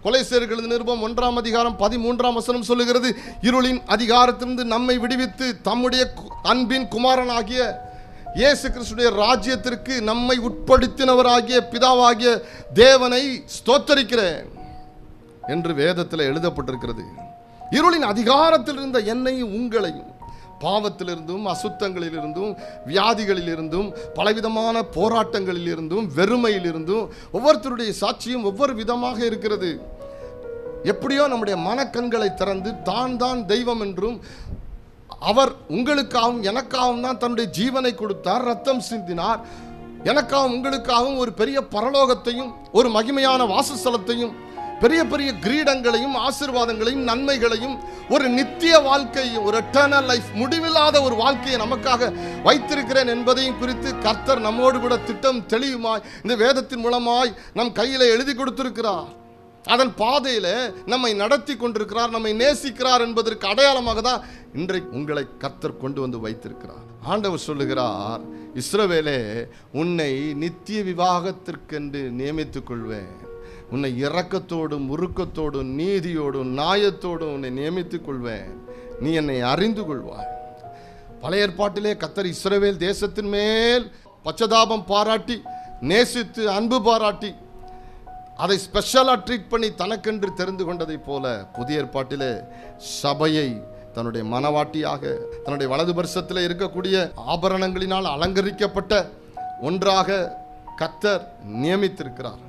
கொலைசேயர்கள் நிருபம் 1 அதிகாரம் 13 சொல்லுகிறது, இருளின் அதிகாரத்திலிருந்து நம்மை விடுவித்து தம்முடைய அன்பின் குமாரனாகிய இயேசு கிறிஸ்துடைய ராஜ்யத்திற்கு நம்மை உட்படுத்தினவராகிய பிதாவாகிய தேவனை ஸ்தோத்தரிக்கிறேன் என்று வேதத்தில் எழுதப்பட்டிருக்கிறது. இருளின் அதிகாரத்தில் இருந்த என்னையும் உங்களையும் பாவத்திலிருந்தும் அசுத்தங்களிலிருந்தும் வியாதிகளிலிருந்தும் பலவிதமான போராட்டங்களிலிருந்தும் வெறுமையிலிருந்தும் ஒவ்வொருத்தருடைய சாட்சியும் ஒவ்வொரு விதமாக இருக்கிறது. எப்படியோ நம்முடைய மனக்கண்களை திறந்து தான் தெய்வம் என்றும் அவர் உங்களுக்காகவும் எனக்காகவும் தான் தன்னுடைய ஜீவனை கொடுத்தார், ரத்தம் சிந்தினார், எனக்காகவும் உங்களுக்காகவும் ஒரு பெரிய பரலோகத்தையும் ஒரு மகிமையான வாசஸ்தலத்தையும் பெரிய பெரிய கிரீடங்களையும் ஆசீர்வாதங்களையும் நன்மைகளையும் ஒரு நித்திய வாழ்க்கையும் ஒரு எட்டர்னல் லைஃப் முடிவில்லாத ஒரு வாழ்க்கையை நமக்காக வைத்திருக்கிறேன் என்பதையும் குறித்து கர்த்தர் நம்மோடு கூட திட்டம் தெளிவுமாய் இந்த வேதத்தின் மூலமாய் நம் கையில் எழுதி கொடுத்திருக்கிறார். அதன் பாதையில் நம்மை நடத்தி கொண்டிருக்கிறார், நம்மை நேசிக்கிறார் என்பதற்கு அடையாளமாக தான் இன்றைக்கு உங்களை கர்த்தர் கொண்டு வந்து வைத்திருக்கிறார். ஆண்டவர் சொல்லுகிறார், இஸ்ரவேலே, உன்னை நித்திய விவாகத்திற்கென்று நியமித்துக் கொள்வேன், உன்னை இரக்கத்தோடும் உருக்கத்தோடும் நீதியோடும் நியாயத்தோடும் உன்னை நியமித்துக் கொள்வேன், நீ என்னை அறிந்து கொள்வாய். பழைய ஏற்பாட்டிலே கர்த்தர் இஸ்ரவேல் தேசத்தின் மேல் பச்சதாபம் பாராட்டி நேசித்து அன்பு பாராட்டி அதை ஸ்பெஷலாக ட்ரீட் பண்ணி தனக்கென்று தெரிந்து கொண்டதை போல புதிய ஏற்பாட்டிலே சபையை தன்னுடைய மனவாட்டியாக தன்னுடைய வலது பரிசத்தில் இருக்கக்கூடிய ஆபரணங்களினால் அலங்கரிக்கப்பட்ட ஒன்றாக கர்த்தர் நியமித்திருக்கிறார்.